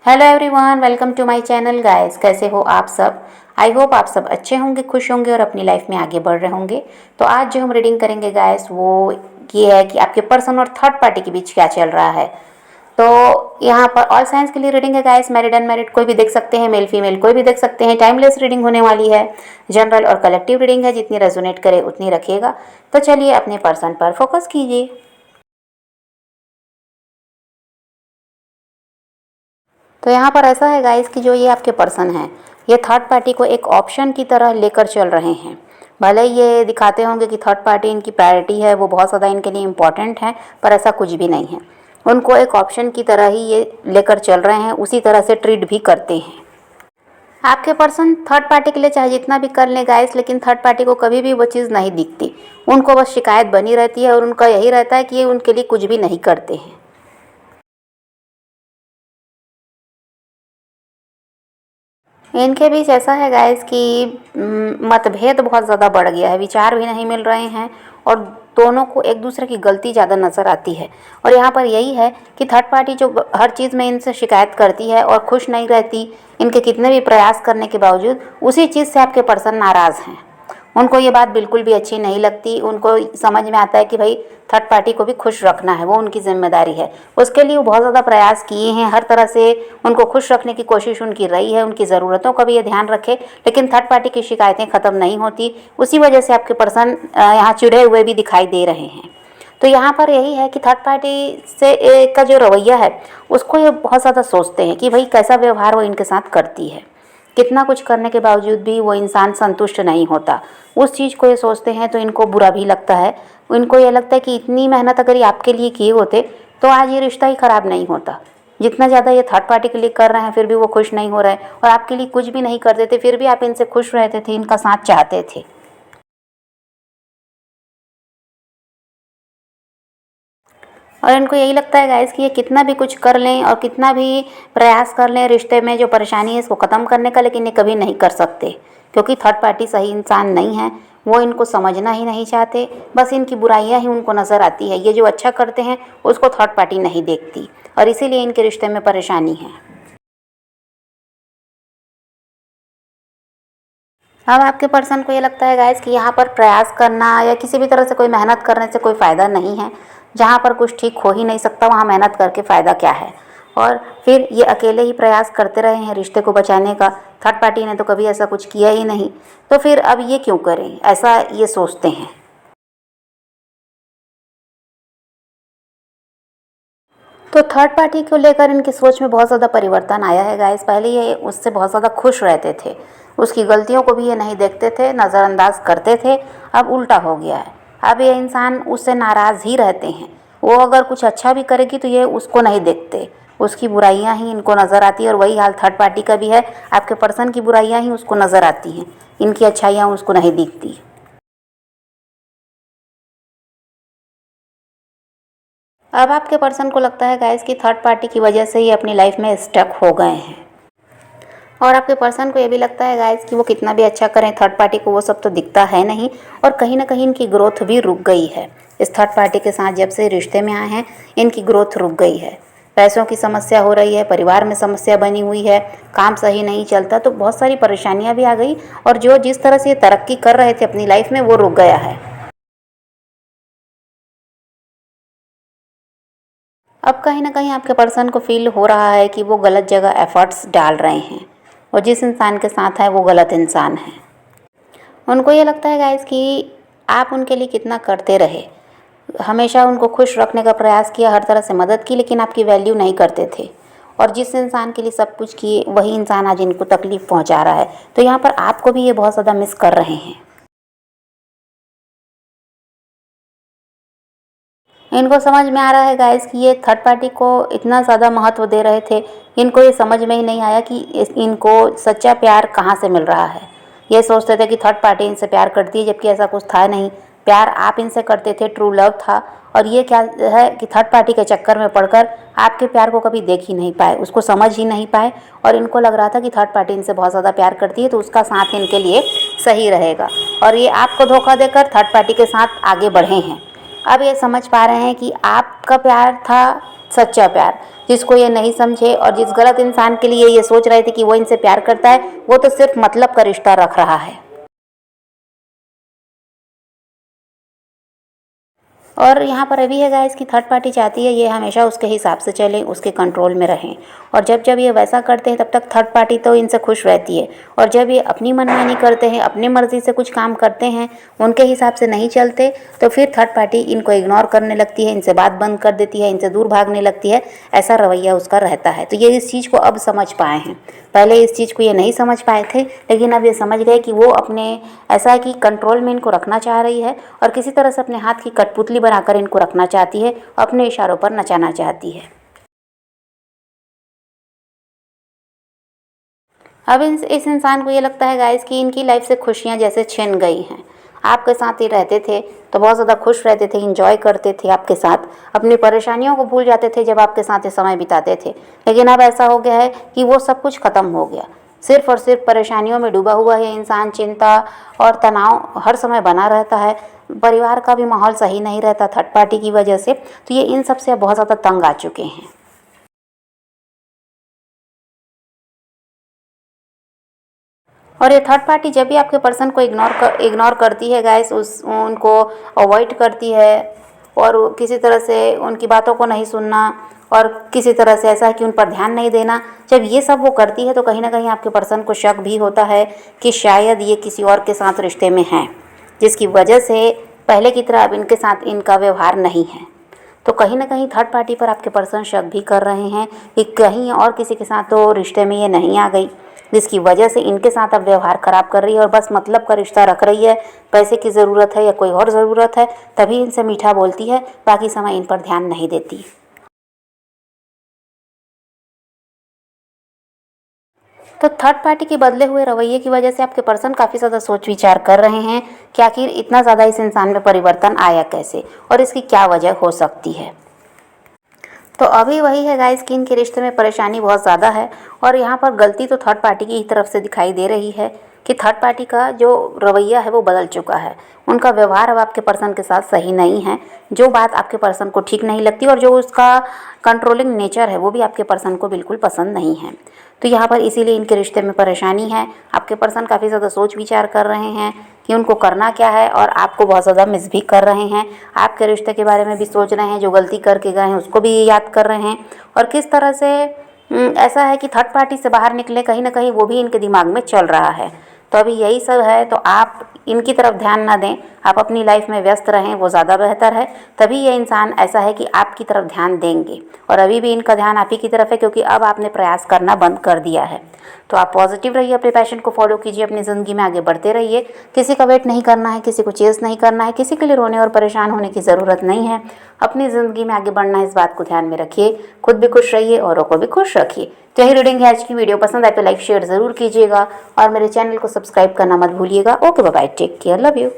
Hello everyone, welcome to my channel guys. कैसे हो आप सब? आई होप आप सब अच्छे होंगे, खुश होंगे और अपनी लाइफ में आगे बढ़ रहे होंगे। तो आज जो हम रीडिंग करेंगे गाइस वो ये है कि आपके पर्सन और थर्ड पार्टी के बीच क्या चल रहा है। तो यहाँ पर ऑल साइंस के लिए रीडिंग है गाइस। मैरिड अनमैरिड कोई भी देख सकते हैं, मेल फीमेल कोई भी देख सकते हैं। टाइमलेस रीडिंग होने वाली है। जनरल और कलेक्टिव रीडिंग है, जितनी रेजोनेट करे उतनी रखिएगा। तो चलिए अपने पर्सन पर फोकस कीजिए। तो यहाँ पर ऐसा है गाइस कि जो ये आपके पर्सन हैं, ये थर्ड पार्टी को एक ऑप्शन की तरह लेकर चल रहे हैं। भले ये दिखाते होंगे कि थर्ड पार्टी इनकी प्रायोरिटी है, वो बहुत ज़्यादा इनके लिए इम्पोर्टेंट है, पर ऐसा कुछ भी नहीं है। उनको एक ऑप्शन की तरह ही ये लेकर चल रहे हैं, उसी तरह से ट्रीट भी करते हैं। आपके पर्सन थर्ड पार्टी के लिए चाहे जितना भी कर लें गाइस, लेकिन थर्ड पार्टी को कभी भी वो चीज़ नहीं दिखती। उनको बस शिकायत बनी रहती है और उनका यही रहता है कि ये उनके लिए कुछ भी नहीं करते हैं। इनके बीच ऐसा है गाइस कि मतभेद बहुत ज़्यादा बढ़ गया है, विचार भी नहीं मिल रहे हैं और दोनों को एक दूसरे की गलती ज़्यादा नज़र आती है। और यहाँ पर यही है कि थर्ड पार्टी जो हर चीज़ में इनसे शिकायत करती है और खुश नहीं रहती, इनके कितने भी प्रयास करने के बावजूद उसी चीज़ से आपके पर्सन नाराज़ हैं। उनको ये बात बिल्कुल भी अच्छी नहीं लगती। उनको समझ में आता है कि भाई थर्ड पार्टी को भी खुश रखना है, वो उनकी जिम्मेदारी है। उसके लिए वो बहुत ज़्यादा प्रयास किए हैं, हर तरह से उनको खुश रखने की कोशिश उनकी रही है, उनकी ज़रूरतों का भी ये ध्यान रखे, लेकिन थर्ड पार्टी की शिकायतें ख़त्म नहीं होती। उसी वजह से आपके पर्सन यहाँ चिढ़े हुए भी दिखाई दे रहे हैं। तो यहाँ पर यही है कि थर्ड पार्टी से का जो रवैया है उसको ये बहुत ज़्यादा सोचते हैं कि भाई कैसा व्यवहार वो इनके साथ करती है। कितना कुछ करने के बावजूद भी वो इंसान संतुष्ट नहीं होता, उस चीज़ को ये सोचते हैं। तो इनको बुरा भी लगता है। इनको ये लगता है कि इतनी मेहनत अगर ये आपके लिए किए होते तो आज ये रिश्ता ही ख़राब नहीं होता। जितना ज़्यादा ये थर्ड पार्टी के लिए कर रहे हैं फिर भी वो खुश नहीं हो रहे हैं, और आपके लिए कुछ भी नहीं करते थे फिर भी आप इनसे खुश रहते थे, इनका साथ चाहते थे। और इनको यही लगता है गाइस कि ये कितना भी कुछ कर लें और कितना भी प्रयास कर लें रिश्ते में जो परेशानी है इसको ख़त्म करने का, लेकिन ये कभी नहीं कर सकते, क्योंकि थर्ड पार्टी सही इंसान नहीं है। वो इनको समझना ही नहीं चाहते, बस इनकी बुराइयां ही उनको नज़र आती है। ये जो अच्छा करते हैं उसको थर्ड पार्टी नहीं देखती, और इसीलिए इनके रिश्ते में परेशानी है। अब आपके पर्सन को ये लगता है गाइस कि यहाँ पर प्रयास करना या किसी भी तरह से कोई मेहनत करने से कोई फ़ायदा नहीं है। जहाँ पर कुछ ठीक हो ही नहीं सकता वहाँ मेहनत करके फ़ायदा क्या है। और फिर ये अकेले ही प्रयास करते रहे हैं रिश्ते को बचाने का। थर्ड पार्टी ने तो कभी ऐसा कुछ किया ही नहीं, तो फिर अब ये क्यों करें, ऐसा ये सोचते हैं। तो थर्ड पार्टी को लेकर इनकी सोच में बहुत ज़्यादा परिवर्तन आया है गाइस। पहले ये उससे बहुत ज़्यादा खुश रहते थे, उसकी गलतियों को भी ये नहीं देखते थे, नज़रअंदाज करते थे। अब उल्टा हो गया है, अब ये इंसान उससे नाराज़ ही रहते हैं। वो अगर कुछ अच्छा भी करेगी तो ये उसको नहीं देखते, उसकी बुराइयां ही इनको नज़र आती है। और वही हाल थर्ड पार्टी का भी है, आपके पर्सन की बुराइयां ही उसको नज़र आती हैं, इनकी अच्छाइयाँ उसको नहीं दिखती। अब आपके पर्सन को लगता है गाइस कि थर्ड पार्टी की वजह से ही अपनी लाइफ में स्टक हो गए हैं। और आपके पर्सन को ये भी लगता है गाइस कि वो कितना भी अच्छा करें थर्ड पार्टी को वो सब तो दिखता है नहीं, और कहीं ना कहीं इनकी ग्रोथ भी रुक गई है। इस थर्ड पार्टी के साथ जब से रिश्ते में आए हैं इनकी ग्रोथ रुक गई है। पैसों की समस्या हो रही है, परिवार में समस्या बनी हुई है, काम सही नहीं चलता, तो बहुत सारी परेशानियां भी आ गई। और जो जिस तरह से ये तरक्की कर रहे थे अपनी लाइफ में वो रुक गया है। अब कहीं ना कहीं आपके पर्सन को फील हो रहा है कि वो गलत जगह एफर्ट्स डाल रहे हैं, और जिस इंसान के साथ है वो गलत इंसान है। उनको ये लगता है गाइस कि आप उनके लिए कितना करते रहे, हमेशा उनको खुश रखने का प्रयास किया, हर तरह से मदद की, लेकिन आपकी वैल्यू नहीं करते थे। और जिस इंसान के लिए सब कुछ किए वही इंसान आज इनको तकलीफ़ पहुंचा रहा है। तो यहाँ पर आपको भी ये बहुत ज़्यादा मिस कर रहे हैं। इनको समझ में आ रहा है गाइस कि ये थर्ड पार्टी को इतना ज़्यादा महत्व दे रहे थे, इनको ये समझ में ही नहीं आया कि इनको सच्चा प्यार कहाँ से मिल रहा है। ये सोचते थे कि थर्ड पार्टी इनसे प्यार करती है, जबकि ऐसा कुछ था नहीं। प्यार आप इनसे करते थे, ट्रू लव था। और ये क्या है कि थर्ड पार्टी के चक्कर में पड़कर आपके प्यार को कभी देख ही नहीं पाए, उसको समझ ही नहीं पाए। और इनको लग रहा था कि थर्ड पार्टी इनसे बहुत ज़्यादा प्यार करती है तो उसका साथ इनके लिए सही रहेगा, और ये आपको धोखा देकर थर्ड पार्टी के साथ आगे बढ़े हैं। अब ये समझ पा रहे हैं कि आपका प्यार था सच्चा प्यार, जिसको ये नहीं समझे और जिस गलत इंसान के लिए ये सोच रहे थे कि वो इनसे प्यार करता है, वो तो सिर्फ मतलब का रिश्ता रख रहा है। और यहाँ पर अभी है गाइस कि थर्ड पार्टी चाहती है ये हमेशा उसके हिसाब से चलें, उसके कंट्रोल में रहें। और जब जब ये वैसा करते हैं तब तक थर्ड पार्टी तो इनसे खुश रहती है, और जब ये अपनी मनमानी करते हैं, अपनी मर्ज़ी से कुछ काम करते हैं, उनके हिसाब से नहीं चलते, तो फिर थर्ड पार्टी इनको इग्नोर करने लगती है, इनसे बात बंद कर देती है, इनसे दूर भागने लगती है। ऐसा रवैया उसका रहता है। तो ये इस चीज़ को अब समझ पाए हैं। पहले इस चीज़ को ये नहीं समझ पाए थे, लेकिन अब ये समझ गए कि वो अपने ऐसा है कि कंट्रोल में इनको रखना चाह रही है और किसी तरह से अपने हाथ की कठपुतली बनाकर इनको रखना चाहती है, अपने इशारों पर नचाना चाहती है। अब इस इंसान को ये लगता है गाइस कि इनकी लाइफ से खुशियाँ जैसे छिन गई हैं। आपके साथ ही रहते थे तो बहुत ज़्यादा खुश रहते थे, इंजॉय करते थे आपके साथ, अपनी परेशानियों को भूल जाते थे जब आपके साथ ये समय बिताते थे। लेकिन अब ऐसा हो गया है कि वो सब कुछ ख़त्म हो गया। सिर्फ और सिर्फ परेशानियों में डूबा हुआ है इंसान, चिंता और तनाव हर समय बना रहता है। परिवार का भी माहौल सही नहीं रहता थर्ड पार्टी की वजह से। तो ये इन सब से बहुत ज़्यादा तंग आ चुके हैं। और ये थर्ड पार्टी जब भी आपके पर्सन को इग्नोर करती है गाइस, उनको अवॉइड करती है और किसी तरह से उनकी बातों को नहीं सुनना और किसी तरह से ऐसा है कि उन पर ध्यान नहीं देना, जब ये सब वो करती है तो कहीं ना कहीं आपके पर्सन को शक भी होता है कि शायद ये किसी और के साथ रिश्ते में हैं, जिसकी वजह से पहले की तरह अब इनके साथ इनका व्यवहार नहीं है। तो कहीं ना कहीं थर्ड पार्टी पर आपके पर्सन शक भी कर रहे हैं कि कहीं और किसी के साथ तो रिश्ते में ये नहीं आ गई, जिसकी वजह से इनके साथ अब व्यवहार खराब कर रही है और बस मतलब का रिश्ता रख रही है। पैसे की ज़रूरत है या कोई और ज़रूरत है तभी इनसे मीठा बोलती है, बाकी समय इन पर ध्यान नहीं देती। तो थर्ड पार्टी के बदले हुए रवैये की वजह से आपके पर्सन काफ़ी ज़्यादा सोच विचार कर रहे हैं कि आखिर इतना ज़्यादा इस इंसान में परिवर्तन आया कैसे और इसकी क्या वजह हो सकती है। तो अभी वही है गाइस कि इनके रिश्ते में परेशानी बहुत ज़्यादा है और यहाँ पर गलती तो थर्ड पार्टी की ही तरफ से दिखाई दे रही है कि थर्ड पार्टी का जो रवैया है वो बदल चुका है। उनका व्यवहार अब आपके पर्सन के साथ सही नहीं है। जो बात आपके पर्सन को ठीक नहीं लगती और जो उसका कंट्रोलिंग नेचर है वो भी आपके पर्सन को बिल्कुल पसंद नहीं है। तो यहाँ पर इसीलिए इनके रिश्ते में परेशानी है। आपके पर्सन काफ़ी ज़्यादा सोच विचार कर रहे हैं कि उनको करना क्या है और आपको बहुत ज़्यादा मिस भी कर रहे हैं। आपके रिश्ते के बारे में भी सोच रहे हैं, जो गलती करके गए हैं उसको भी याद कर रहे हैं और किस तरह से ऐसा है कि थर्ड पार्टी से बाहर निकले, कहीं ना कहीं वो भी इनके दिमाग में चल रहा है। तो अभी यही सब है। तो आप इनकी तरफ ध्यान ना दें, आप अपनी लाइफ में व्यस्त रहें, वो ज़्यादा बेहतर है। तभी ये इंसान ऐसा है कि आपकी तरफ ध्यान देंगे और अभी भी इनका ध्यान आप ही की तरफ है क्योंकि अब आपने प्रयास करना बंद कर दिया है। तो आप पॉजिटिव रहिए, अपने पैशन को फॉलो कीजिए, अपनी ज़िंदगी में आगे बढ़ते रहिए। किसी का वेट नहीं करना है, किसी को चेज़ नहीं करना है, किसी के लिए रोने और परेशान होने की ज़रूरत नहीं है। अपनी ज़िंदगी में आगे बढ़ना है, इस बात को ध्यान में रखिए। खुद भी खुश रहिए, औरों को भी खुश रखिए। तो यही रीडिंग है आज की। वीडियो पसंद आए तो लाइक शेयर ज़रूर कीजिएगा और मेरे चैनल को सब्सक्राइब करना मत भूलिएगा। Okay bye, take care, love you.